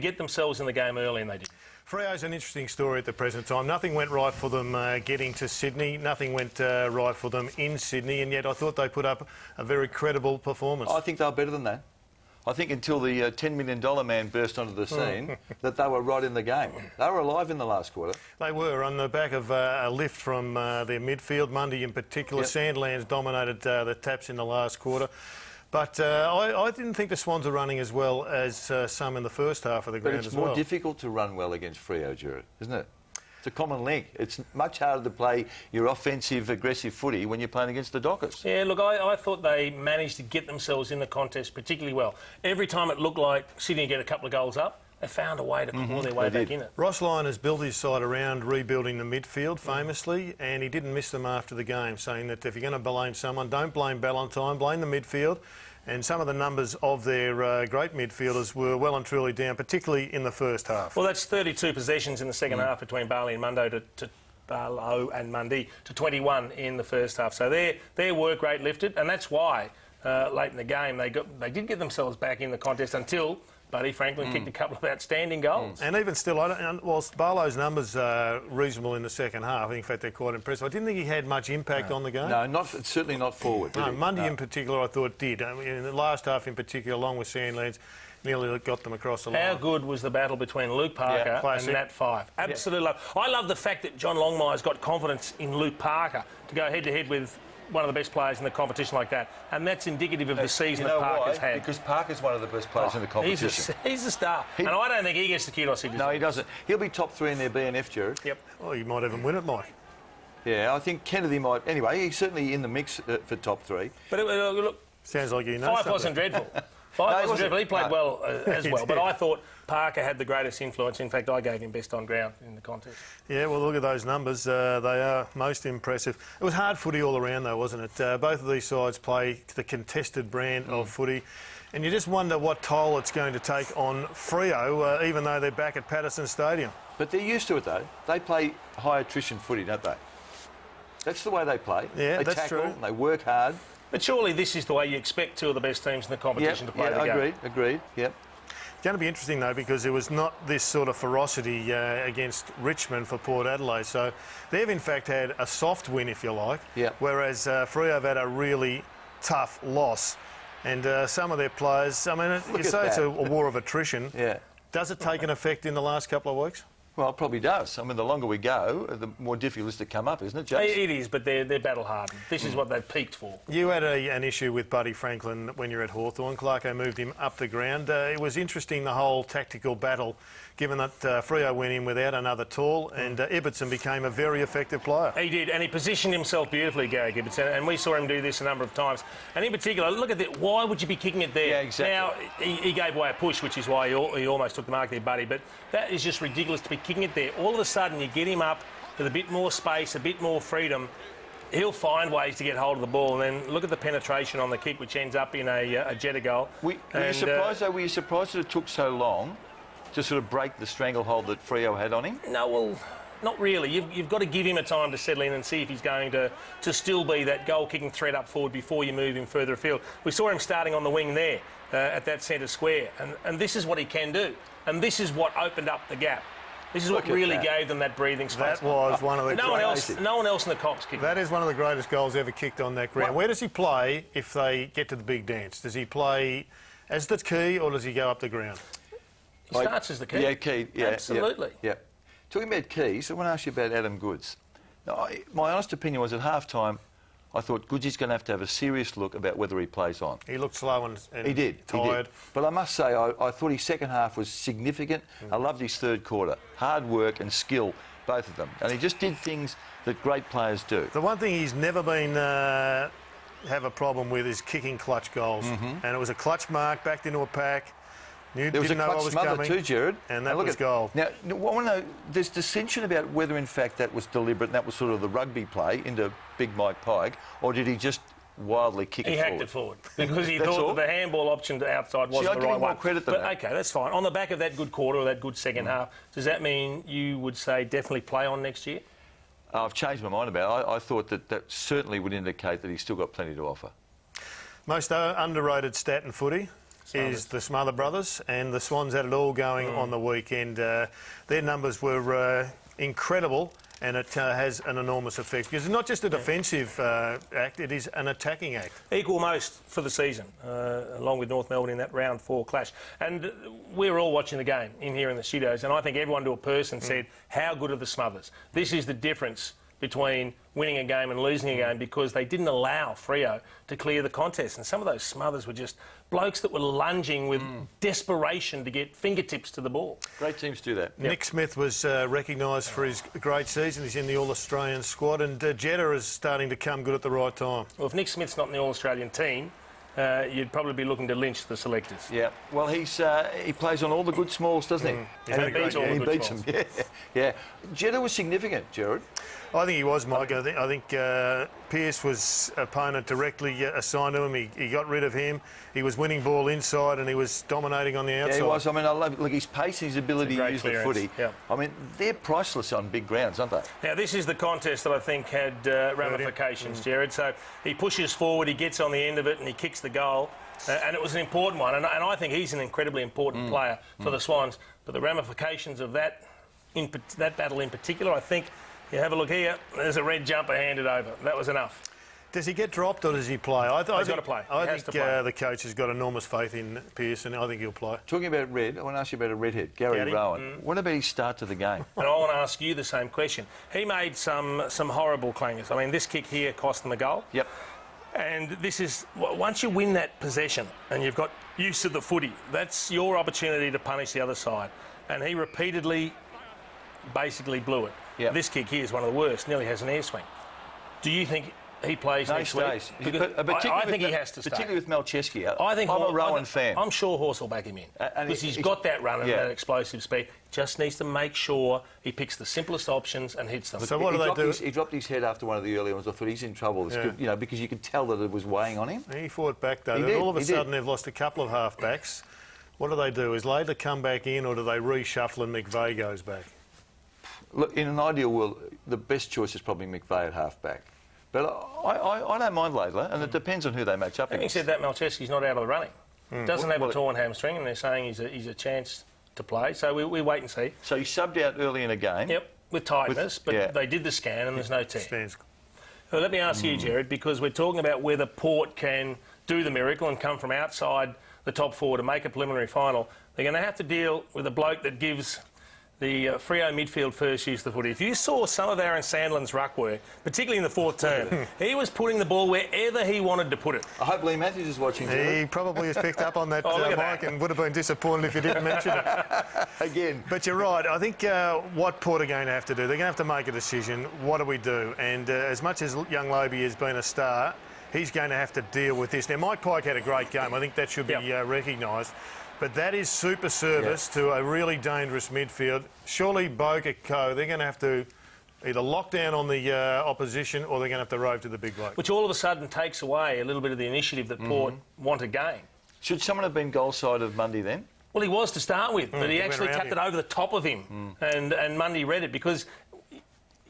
get themselves in the game early, and they did. Freo's an interesting story at the present time. Nothing went right for them getting to Sydney. Nothing went right for them in Sydney, and yet I thought they put up a very credible performance. I think they were better than that. I think until the $10 million man burst onto the scene, that they were right in the game. They were alive in the last quarter. They were, on the back of a lift from their midfield, Mundy in particular. Yep. Sandlands dominated the taps in the last quarter. But I didn't think the Swans are running as well as some in the first half of the ground as well. But it's more difficult to run well against Freo, Gerard, isn't it? It's a common link. It's much harder to play your offensive, aggressive footy when you're playing against the Dockres. Yeah, look, I thought they managed to get themselves in the contest particularly well. Every time it looked like Sydney get a couple of goals up, they found a way to claw their way back in it. Ross Lyon has built his side around rebuilding the midfield, famously, and he didn't miss them after the game, saying that if you're going to blame someone, don't blame Ballantyne, blame the midfield. And some of the numbers of their great midfielders were well and truly down, particularly in the first half. Well, that's 32 possessions in the second half between Barlow and Mundy to 21 in the first half. So their work rate lifted, and that's why late in the game they did get themselves back in the contest until Buddy Franklin kicked a couple of outstanding goals. And even still, whilst Barlow's numbers are reasonable in the second half, in fact they're quite impressive, I didn't think he had much impact on the game. No, certainly not forward. No, Mundy in particular I thought did. I mean, in the last half in particular, along with Sandlands, nearly got them across the line. How good was the battle between Luke Parker and Nat Fife? Absolutely love. I love the fact that John Longmire's got confidence in Luke Parker to go head-to-head with one of the best players in the competition like that, and that's indicative of the season that Parker's had. Because Parker's one of the best players in the competition. He's a star, and I don't think he gets the kudos he deserves. No, he doesn't. He'll be top 3 in their BNF, Gerard. Yep. Well, you might even win it, Mike. Yeah, I think Kennedy might. Anyway, he's certainly in the mix for top 3. But look, sounds like you know. Fife wasn't dreadful. Fife wasn't dreadful. He played well as well, but I thought Parker had the greatest influence. In fact, I gave him best on ground in the contest. Yeah, well, look at those numbers. They are most impressive. It was hard footy all around, though, wasn't it? Both of these sides play the contested brand of footy, and you just wonder what toll it's going to take on Freo, even though they're back at Patterson Stadium. But they're used to it, though. They play high attrition footy, don't they? That's the way they play. Yeah, they that's tackle, true. They work hard. But surely this is the way you expect two of the best teams in the competition to play the game. Agreed, yep. It's going to be interesting, though, because there was not this sort of ferocity against Richmond for Port Adelaide. So they've, in fact, had a soft win, if you like, whereas Freo have had a really tough loss. And some of their players, I mean, you say it's a war of attrition. Yeah. Does it take an effect in the last couple of weeks? Well, it probably does. I mean, the longer we go, the more difficult it is to come up, isn't it, Jason? It is, but they're battle-hardened. This is what they've peaked for. You had an issue with Buddy Franklin when you were at Hawthorn. Clarko moved him up the ground. It was interesting, the whole tactical battle, given that Freo went in without another tall, and Ibbotson became a very effective player. He did, and he positioned himself beautifully, Gary Ibbotson, and we saw him do this a number of times. And in particular, look at that, why would you be kicking it there? Yeah, exactly. Now, he gave away a push, which is why he almost took the mark there, Buddy, but that is just ridiculous to be kicking it there. All of a sudden, you get him up with a bit more space, a bit more freedom. He'll find ways to get hold of the ball, and then look at the penetration on the kick, which ends up in a Jetta goal. Were you surprised that it took so long to sort of break the stranglehold that Freo had on him? No, well, not really. You've got to give him a time to settle in and see if he's going to still be that goal-kicking threat up forward before you move him further afield. We saw him starting on the wing there at that centre square, and this is what he can do. And this is what opened up the gap. This is what really gave them that breathing space. That was one of the no one else in the comps kicked. That is one of the greatest goals ever kicked on that ground. Where does he play if they get to the big dance? Does he play as the key, or does he go up the ground? He starts as the key. Yeah, key. Yeah, absolutely. Yeah. Talking about keys, I want to ask you about Adam Goodes. Now, my honest opinion was at half-time, I thought Goodes going to have a serious look about whether he plays on. He looked slow and he did, tired. He did. But I must say, I thought his second half was significant. I loved his third quarter. Hard work and skill, both of them. And he just did things that great players do. The one thing he's never been have a problem with is kicking clutch goals. And it was a clutch mark, backed into a pack. There was a clutch smother too, Gerard. And that was goal. Now, I want to know, there's dissension about whether, in fact, that was deliberate and that was sort of the rugby play into Big Mike Pike, or did he just wildly kick it forward? He hacked it forward because he thought that the handball option to outside wasn't the right one. Credit than that. OK, that's fine. On the back of that good quarter or that good second half, does that mean you would say definitely play on next year? I've changed my mind about it. I thought that certainly would indicate that he's still got plenty to offer. Most underrated stat in footy? is the Smother brothers, and the Swans had it all going on the weekend. Their numbers were incredible, and it has an enormous effect because it's not just a defensive act, it is an attacking act. Equal most for the season, along with North Melbourne in that round 4 clash. And we were all watching the game in here in the studios, and I think everyone to a person said, how good are the Smothers? This is the difference between winning a game and losing a game, because they didn't allow Freo to clear the contest. And some of those Smothers were just blokes that were lunging with desperation to get fingertips to the ball. Great teams do that. Yep. Nick Smith was recognised for his great season. He's in the All-Australian squad, and Jeddah is starting to come good at the right time. Well, if Nick Smith's not in the All-Australian team, you'd probably be looking to lynch the selectors. Yeah, well, he plays on all the good smalls, doesn't he? And he beats them. Yeah. Jeddah was significant, Gerard. I think he was, Mike. I think Pearce was opponent directly assigned to him. He got rid of him. He was winning ball inside and he was dominating on the outside. Yeah, he was. I mean, I love his pace, his ability to use the footy. Yeah. I mean, they're priceless on big grounds, aren't they? Now, this is the contest that I think had ramifications, Gerard. So he pushes forward, he gets on the end of it and he kicks the goal. And it was an important one. And I think he's an incredibly important player for the Swans. But the ramifications of that battle in particular, I think, you have a look here, there's a red jumper handed over. That was enough. Does he get dropped or does he play? He's got to play. I think the coach has got enormous faith in Pearce, and I think he'll play. Talking about red, I want to ask you about a redhead, Gary Rowan. What about his start to the game? And I want to ask you the same question. He made some horrible clangers. I mean, this kick here cost them a goal. Yep. And this is, once you win that possession and you've got use of the footy, that's your opportunity to punish the other side. And he repeatedly basically blew it. Yep. This kick here is one of the worst, nearly has an air swing. Do you think he plays next week? I think he has to stay. Particularly with Malcheski. I'm a Rowan fan. I'm sure Horse will back him in. Because he's got that run and that explosive speed. Just needs to make sure he picks the simplest options and hits them. So what do they do? He dropped his head after one of the early ones. I thought he's in trouble. Because you could tell that it was weighing on him. He fought back, though. All of a sudden, they've lost a couple of half-backs. What do they do? Is Laidler come back in, or do they reshuffle and McVeigh goes back? Look, in an ideal world, the best choice is probably McVeigh at half-back. But I don't mind Laidler, and it depends on who they match up against. Having said that, Malcheski's not out of the running. Doesn't have a torn hamstring, and they're saying he's a chance to play. So we wait and see. So he subbed out early in a game. Yep, with tightness, but they did the scan and there's no tear. So let me ask you, Gerard, because we're talking about whether Port can do the miracle and come from outside the top 4 to make a preliminary final. They're going to have to deal with a bloke that gives the Freo midfield first use of the footy. If you saw some of Aaron Sandlin's ruck work, particularly in the 4th term, he was putting the ball wherever he wanted to put it. I hope Lee Matthews is watching. He probably has picked up on that, Mike, and would have been disappointed if you didn't mention it. Again. But you're right. I think what Port are going to have to do, they're going to have to make a decision. What do we do? And as much as young Lobie has been a star, he's going to have to deal with this. Now, Mike Pike had a great game. I think that should be recognised. But that is super service to a really dangerous midfield. Surely Boga Co, they're going to have to either lock down on the opposition or they're going to have to rove to the big bloke. Which all of a sudden takes away a little bit of the initiative that Port want to gain. Should someone have been goal side of Mundy then? Well, he was to start with, but he actually tapped it over the top of him. And Mundy read it because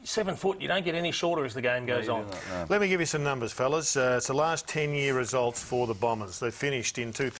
7 foot, you don't get any shorter as the game goes on. Let me give you some numbers, fellas. It's the last 10-year results for the Bombers. They finished in